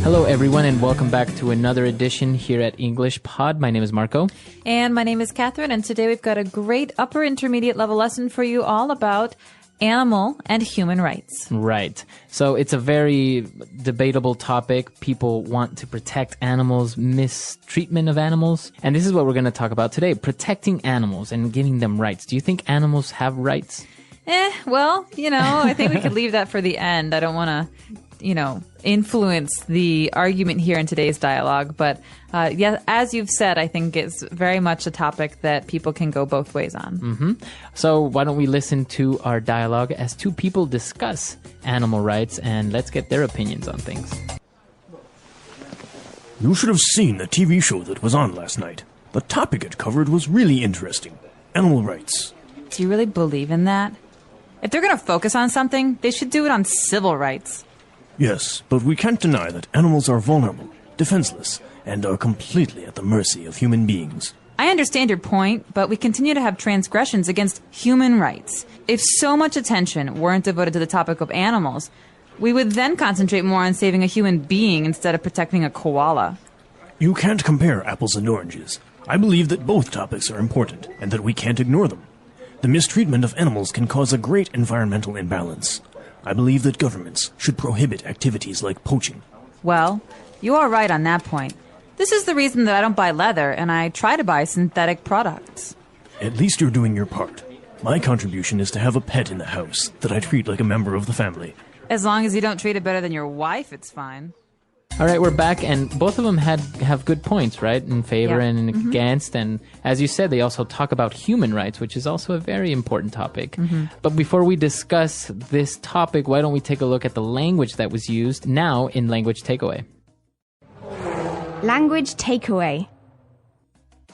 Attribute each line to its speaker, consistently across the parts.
Speaker 1: Hello, everyone, and welcome back to another edition here at English Pod. My name is Marco.
Speaker 2: And my name is Catherine, and today we've got a great upper intermediate level lesson for you all about animal and human rights.
Speaker 1: Right. So it's a very debatable topic. People want to protect animals, mistreatment of animals. And this is what we're going to talk about today, protecting animals and giving them rights. Do you think animals have rights?
Speaker 2: Well, I think we could leave that for the end. I don't want to, influence the argument here in today's dialogue. But yeah, as you've said, I think it's very much a topic that people can go both ways on.
Speaker 1: Mm-hmm. So why don't we listen to our dialogue as two people discuss animal rights, and let's get their opinions on things.
Speaker 3: You should have seen the TV show that was on last night. The topic it covered was really interesting. Animal rights.
Speaker 2: Do you really believe in that? If they're going to focus on something, they should do it on civil rights.
Speaker 3: Yes, but we can't deny that animals are vulnerable, defenseless, and are completely at the mercy of human beings.
Speaker 2: I understand your point, but we continue to have transgressions against human rights. If so much attention weren't devoted to the topic of animals, we would then concentrate more on saving a human being instead of protecting a koala.
Speaker 3: You can't compare apples and oranges. I believe that both topics are important, and that we can't ignore them. The mistreatment of animals can cause a great environmental imbalance. I believe that governments should prohibit activities like poaching.
Speaker 2: Well, you are right on that point. This is the reason that I don't buy leather, and I try to buy synthetic products.
Speaker 3: At least you're doing your part. My contribution is to have a pet in the house that I treat like a member of the family.
Speaker 2: As long as you don't treat it better than your wife, it's fine.
Speaker 1: All right, we're back, and both of them have good points, right? In favor and against, and as you said, they also talk about human rights, which is also a very important topic. But before we discuss this topic, why don't we take a look at the language that was used now in Language Takeaway?
Speaker 4: Language Takeaway.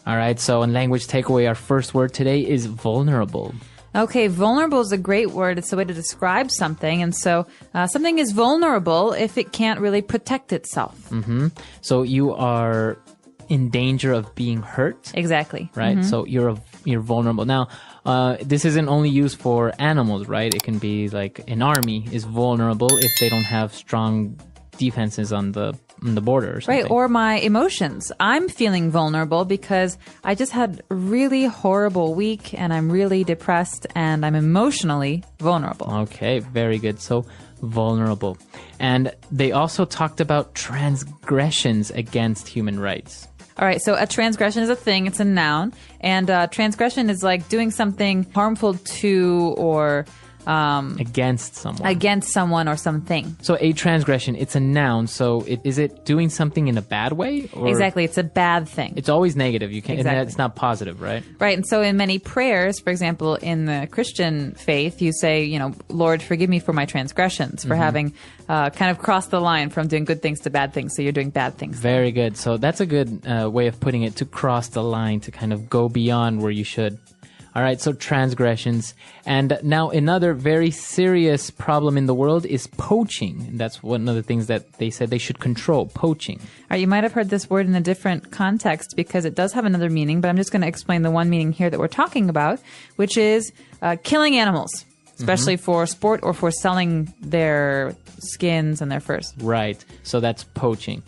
Speaker 1: All right, so in Language Takeaway, our first word today is vulnerable.
Speaker 2: Okay, vulnerable is a great word. It's a way to describe something. And so something is vulnerable if it can't really protect itself.
Speaker 1: Mm-hmm. So you are in danger of being hurt.
Speaker 2: Exactly.
Speaker 1: Right? So you're vulnerable. Now, this isn't only used for animals, right? It can be like an army is vulnerable if they don't have strong defenses on the border or something.
Speaker 2: Right, or my emotions. I'm feeling vulnerable because I just had a really horrible week and I'm really depressed and I'm emotionally vulnerable.
Speaker 1: Okay, very good. So vulnerable. And they also talked about transgressions against human rights.
Speaker 2: All right, so a transgression is a thing, it's a noun, and transgression is like doing something harmful to or
Speaker 1: against someone
Speaker 2: or something.
Speaker 1: So a transgression, it's a noun. So is it doing something in a bad way? Or
Speaker 2: exactly. It's a bad thing.
Speaker 1: It's always negative. You can't.
Speaker 2: Exactly.
Speaker 1: It's not positive, right?
Speaker 2: Right. And so in many prayers, for example, in the Christian faith, you say, Lord, forgive me for my transgressions, for having kind of crossed the line from doing good things to bad things. So you're doing bad things.
Speaker 1: Very good. So that's a good way of putting it, to cross the line, to kind of go beyond where you should. All right, so transgressions. And now another very serious problem in the world is poaching. And that's one of the things that they said they should control, poaching.
Speaker 2: All right, you might have heard this word in a different context because it does have another meaning, but I'm just going to explain the one meaning here that we're talking about, which is killing animals, especially for sport or for selling their skins and their furs.
Speaker 1: Right, so that's poaching.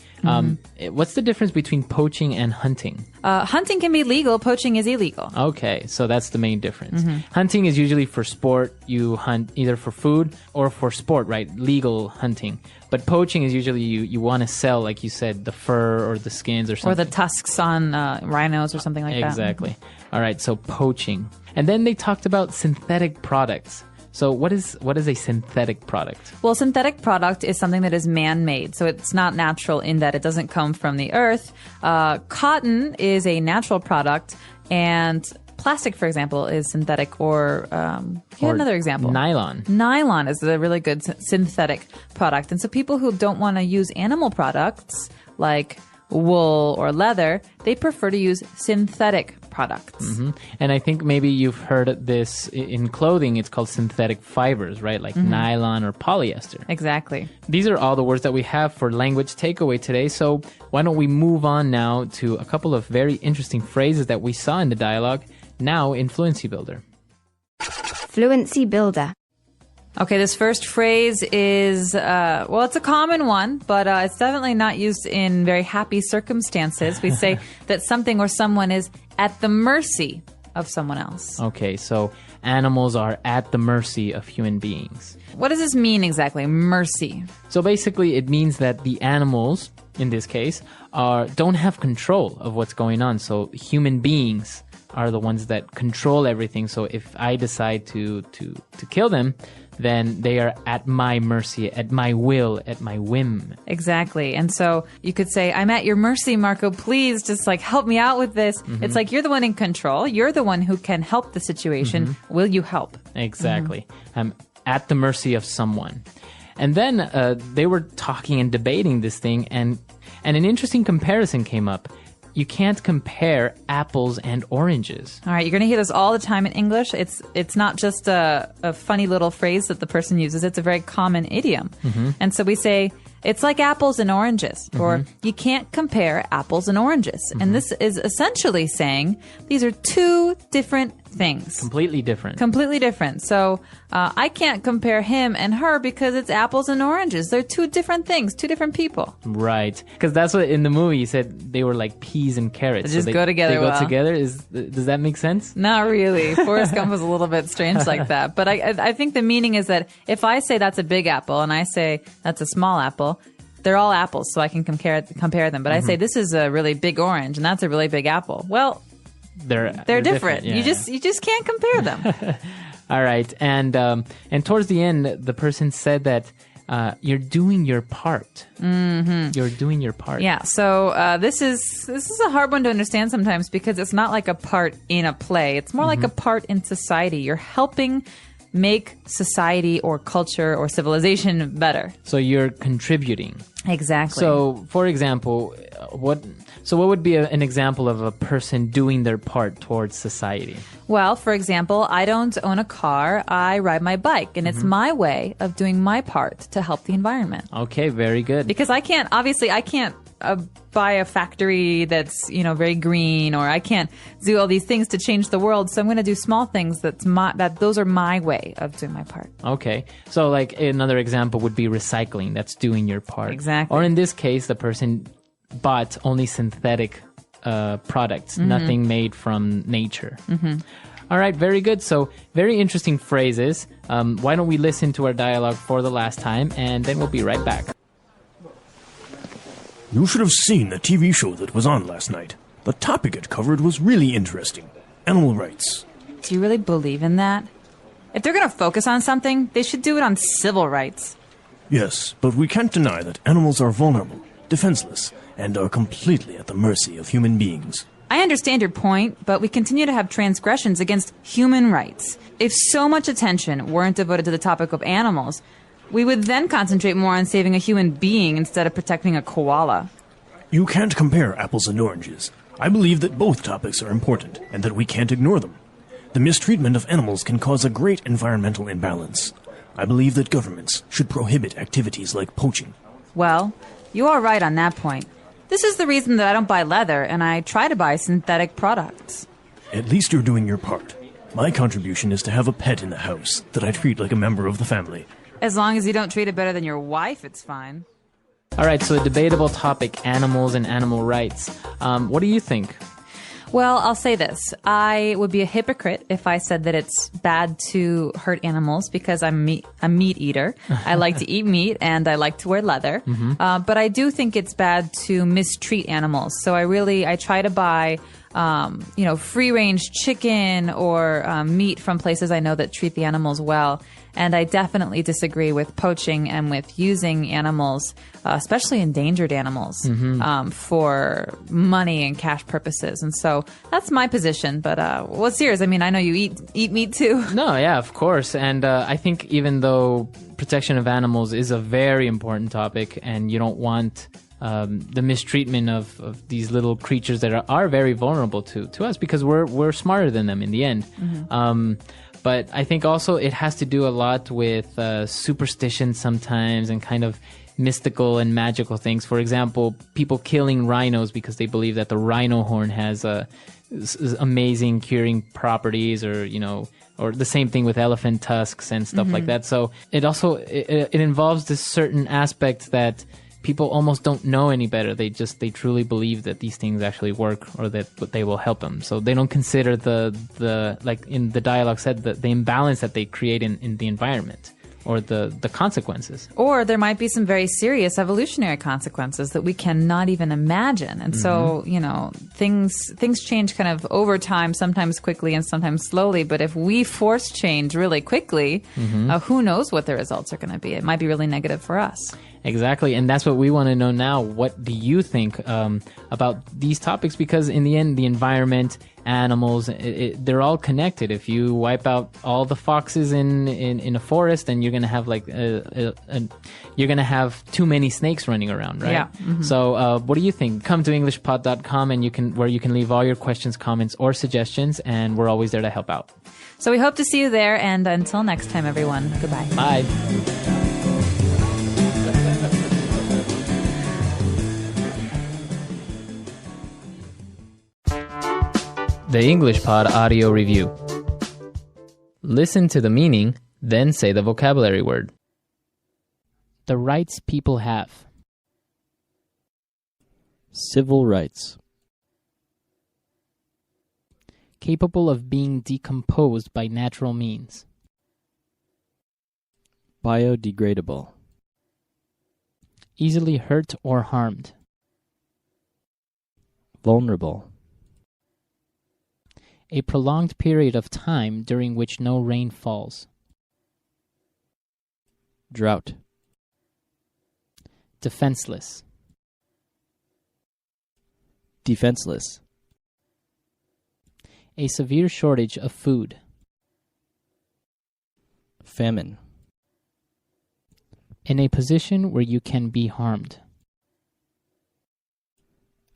Speaker 1: What's the difference between poaching and hunting?
Speaker 2: Hunting can be legal, poaching is illegal.
Speaker 1: Okay, so that's the main difference. Hunting is usually for sport. You hunt either for food or for sport, right? Legal hunting. But poaching is usually you want to sell, like you said, the fur or the skins or something.
Speaker 2: Or the tusks on rhinos or something like that.
Speaker 1: Exactly. All right, so poaching. And then they talked about synthetic products. So what is a synthetic product?
Speaker 2: Well, synthetic product is something that is man-made. So it's not natural in that it doesn't come from the earth. Cotton is a natural product, and plastic, for example, is synthetic. Or another example.
Speaker 1: Nylon.
Speaker 2: Nylon is a really good synthetic product. And so people who don't want to use animal products like wool or leather, they prefer to use synthetic products.
Speaker 1: And I think maybe you've heard this in clothing. It's called synthetic fibers, right? Like nylon or polyester.
Speaker 2: Exactly.
Speaker 1: These are all the words that we have for language takeaway today. So why don't we move on now to a couple of very interesting phrases that we saw in the dialogue now in Fluency Builder.
Speaker 4: Fluency Builder.
Speaker 2: Okay, this first phrase is, well, it's a common one, but it's definitely not used in very happy circumstances. We say that something or someone is at the mercy of someone else.
Speaker 1: Okay, so animals are at the mercy of human beings.
Speaker 2: What does this mean exactly, mercy?
Speaker 1: So basically, it means that the animals, in this case, don't have control of what's going on. So human beings are the ones that control everything. So if I decide to kill them, then they are at my mercy, at my will, at my whim.
Speaker 2: Exactly. And so you could say, I'm at your mercy, Marco. Please just like help me out with this. Mm-hmm. It's like you're the one in control. You're the one who can help the situation. Mm-hmm. Will you help?
Speaker 1: Exactly. I'm at the mercy of someone. And then they were talking and debating this thing, and an interesting comparison came up. You can't compare apples and oranges.
Speaker 2: All right, you're going to hear this all the time in English. It's not just a funny little phrase that the person uses. It's a very common idiom. Mm-hmm. And so we say, it's like apples and oranges, or you can't compare apples and oranges. Mm-hmm. And this is essentially saying these are two different things.
Speaker 1: Completely different.
Speaker 2: Completely different. So I can't compare him and her because it's apples and oranges. They're two different things, two different people.
Speaker 1: Right. Because that's what in the movie you said they were like peas and carrots.
Speaker 2: They just go together.
Speaker 1: They go together. Does that make sense?
Speaker 2: Not really. Forrest Gump was a little bit strange like that. But I think the meaning is that if I say that's a big apple and I say that's a small apple, they're all apples, so I can compare them. But I say this is a really big orange and that's a really big apple. Well, they're different. Yeah. You just can't compare them.
Speaker 1: All right, and towards the end, the person said that you're doing your part. Mm-hmm. You're doing your part.
Speaker 2: Yeah. So this is a hard one to understand sometimes because it's not like a part in a play. It's more like a part in society. You're helping make society or culture or civilization better.
Speaker 1: So you're contributing.
Speaker 2: Exactly.
Speaker 1: So, for example, what would be an example of a person doing their part towards society?
Speaker 2: Well, for example, I don't own a car. I ride my bike, and it's my way of doing my part to help the environment.
Speaker 1: Okay, very good.
Speaker 2: Because I can't buy a factory that's, very green, or I can't do all these things to change the world. So I'm going to do small things those are my way of doing my part.
Speaker 1: Okay. So like another example would be recycling. That's doing your part.
Speaker 2: Exactly.
Speaker 1: Or in this case, the person bought only synthetic products, nothing made from nature. Mm-hmm. All right, very good. So very interesting phrases. Why don't we listen to our dialogue for the last time, and then we'll be right back.
Speaker 3: You should have seen the TV show that was on last night. The topic it covered was really interesting. Animal rights.
Speaker 2: Do you really believe in that? If they're going to focus on something, they should do it on civil rights.
Speaker 3: Yes, but we can't deny that animals are vulnerable, defenseless, and are completely at the mercy of human beings.
Speaker 2: I understand your point, but we continue to have transgressions against human rights. If so much attention weren't devoted to the topic of animals, we would then concentrate more on saving a human being instead of protecting a koala.
Speaker 3: You can't compare apples and oranges. I believe that both topics are important, and that we can't ignore them. The mistreatment of animals can cause a great environmental imbalance. I believe that governments should prohibit activities like poaching.
Speaker 2: Well, you are right on that point. This is the reason that I don't buy leather, and I try to buy synthetic products.
Speaker 3: At least you're doing your part. My contribution is to have a pet in the house that I treat like a member of the family.
Speaker 2: As long as you don't treat it better than your wife, it's fine.
Speaker 1: All right, so a debatable topic, animals and animal rights. What do you think?
Speaker 2: Well, I'll say this. I would be a hypocrite if I said that it's bad to hurt animals because I'm a meat eater. I like to eat meat and I like to wear leather. Mm-hmm. But I do think it's bad to mistreat animals. So I try to buy free-range chicken or meat from places I know that treat the animals well. And I definitely disagree with poaching and with using animals, especially endangered animals, for money and cash purposes. And so that's my position. But what's yours? I mean, I know you eat meat too.
Speaker 1: No, yeah, of course. And I think even though protection of animals is a very important topic and you don't want the mistreatment of these little creatures that are very vulnerable to us because we're smarter than them in the end. Mm-hmm. But I think also it has to do a lot with superstition sometimes and kind of mystical and magical things. For example, people killing rhinos because they believe that the rhino horn has amazing curing properties, or or the same thing with elephant tusks and stuff like that. So it also it involves this certain aspect that people almost don't know any better. They truly believe that these things actually work, or that they will help them. So they don't consider the like in the dialogue said, the imbalance that they create in the environment, or the consequences. Or
Speaker 2: there might be some very serious evolutionary consequences that we cannot even imagine. And so, things change kind of over time, sometimes quickly and sometimes slowly. But if we force change really quickly, who knows what the results are going to be? It might be really negative for us.
Speaker 1: Exactly, and that's what we want to know now. What do you think about these topics? Because in the end, the environment, animals, they're all connected. If you wipe out all the foxes in a forest, then you're going to have you're going to have too many snakes running around, right?
Speaker 2: Yeah.
Speaker 1: So, what do you think? Come to EnglishPod.com, and you can leave all your questions, comments, or suggestions, and we're always there to help out.
Speaker 2: So we hope to see you there, and until next time, everyone, goodbye.
Speaker 1: Bye. The English Pod Audio Review. Listen to the meaning, then say the vocabulary word. The rights people have.
Speaker 4: Civil rights.
Speaker 1: Capable of being decomposed by natural means.
Speaker 4: Biodegradable.
Speaker 1: Easily hurt or harmed.
Speaker 4: Vulnerable.
Speaker 1: A prolonged period of time during which no rain falls.
Speaker 4: Drought.
Speaker 1: Defenseless.
Speaker 4: Defenseless.
Speaker 1: A severe shortage of food.
Speaker 4: Famine.
Speaker 1: In a position where you can be harmed.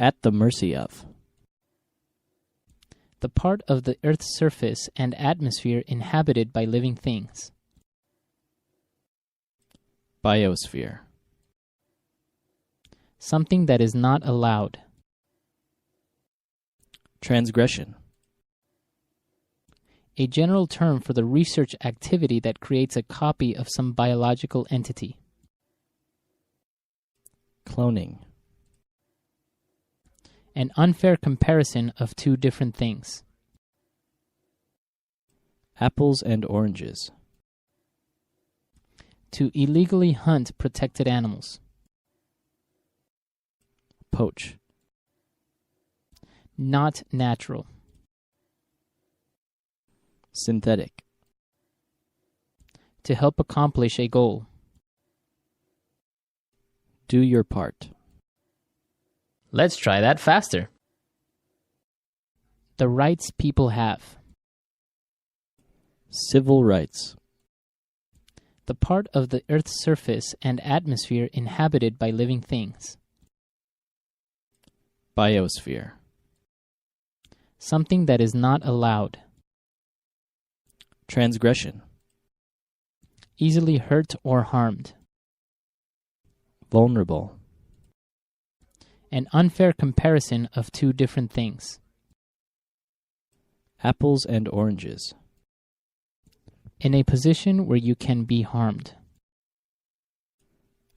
Speaker 4: At the mercy of.
Speaker 1: The part of the Earth's surface and atmosphere inhabited by living things.
Speaker 4: Biosphere.
Speaker 1: Something that is not allowed.
Speaker 4: Transgression.
Speaker 1: A general term for the research activity that creates a copy of some biological entity.
Speaker 4: Cloning.
Speaker 1: An unfair comparison of two different things.
Speaker 4: Apples and oranges.
Speaker 1: To illegally hunt protected animals.
Speaker 4: Poach.
Speaker 1: Not natural.
Speaker 4: Synthetic.
Speaker 1: To help accomplish a goal.
Speaker 4: Do your part.
Speaker 1: Let's try that faster. The rights people have.
Speaker 4: Civil rights.
Speaker 1: The part of the Earth's surface and atmosphere inhabited by living things.
Speaker 4: Biosphere.
Speaker 1: Something that is not allowed.
Speaker 4: Transgression.
Speaker 1: Easily hurt or harmed.
Speaker 4: Vulnerable.
Speaker 1: An unfair comparison of two different things.
Speaker 4: Apples and oranges.
Speaker 1: In a position where you can be harmed.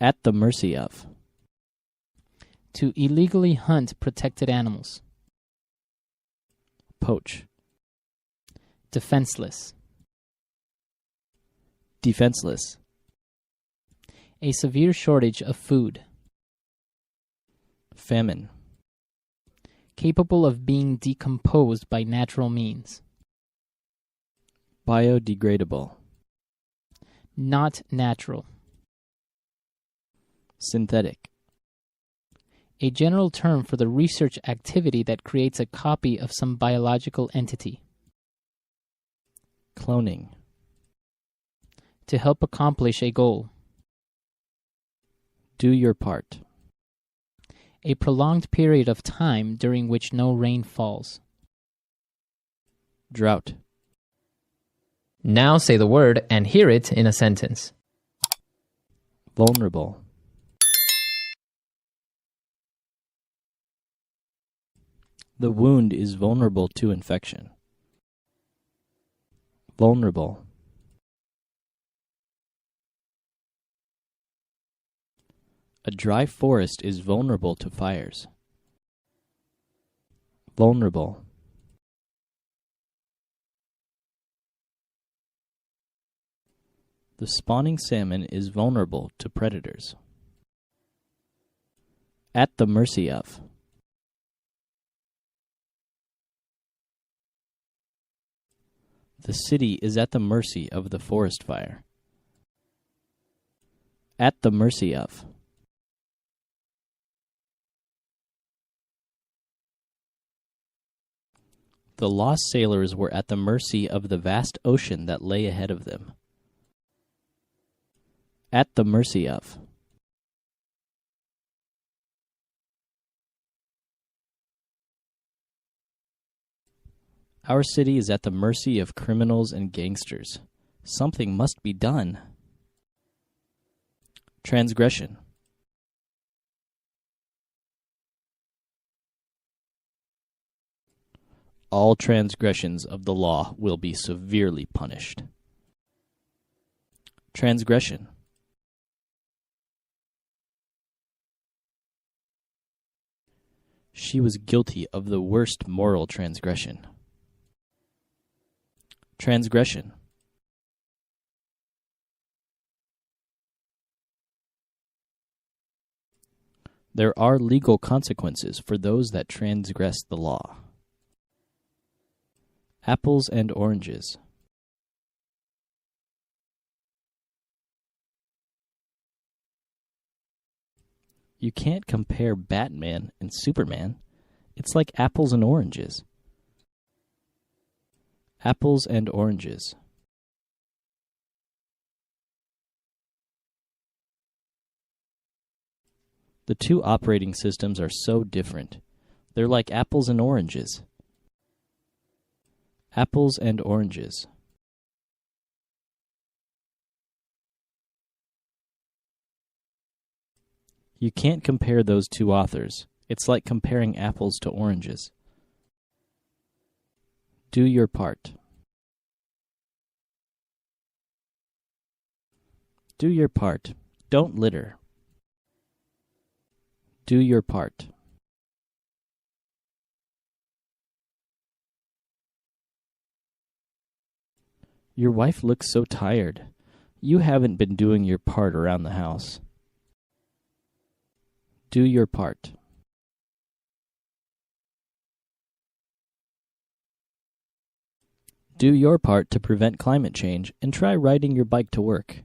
Speaker 4: At the mercy of.
Speaker 1: To illegally hunt protected animals.
Speaker 4: Poach.
Speaker 1: Defenseless.
Speaker 4: Defenseless.
Speaker 1: A severe shortage of food.
Speaker 4: Famine.
Speaker 1: Capable of being decomposed by natural means.
Speaker 4: Biodegradable.
Speaker 1: Not natural.
Speaker 4: Synthetic.
Speaker 1: A general term for the research activity that creates a copy of some biological entity.
Speaker 4: Cloning.
Speaker 1: To help accomplish a goal.
Speaker 4: Do your part.
Speaker 1: A prolonged period of time during which no rain falls.
Speaker 4: Drought.
Speaker 1: Now say the word and hear it in a sentence.
Speaker 4: The wound is vulnerable to infection. Vulnerable. A dry forest is vulnerable to fires. Vulnerable. The spawning salmon is vulnerable to predators. At the mercy of. The city is at the mercy of the forest fire. At the mercy of. The lost sailors were at the mercy of the vast ocean that lay ahead of them. At the mercy of. Our city is at the mercy of criminals and gangsters. Something must be done. Transgression. All transgressions of the law will be severely punished. Transgression. She was guilty of the worst moral transgression. Transgression. There are legal consequences for those that transgress the law. Apples and oranges. You can't compare Batman and Superman. It's like apples and oranges. Apples and oranges. The two operating systems are so different. They're like apples and oranges. Apples and oranges. You can't compare those two authors. It's like comparing apples to oranges. Do your part. Do your part. Don't litter. Do your part. Your wife looks so tired. You haven't been doing your part around the house. Do your part. Do your part to prevent climate change and try riding your bike to work.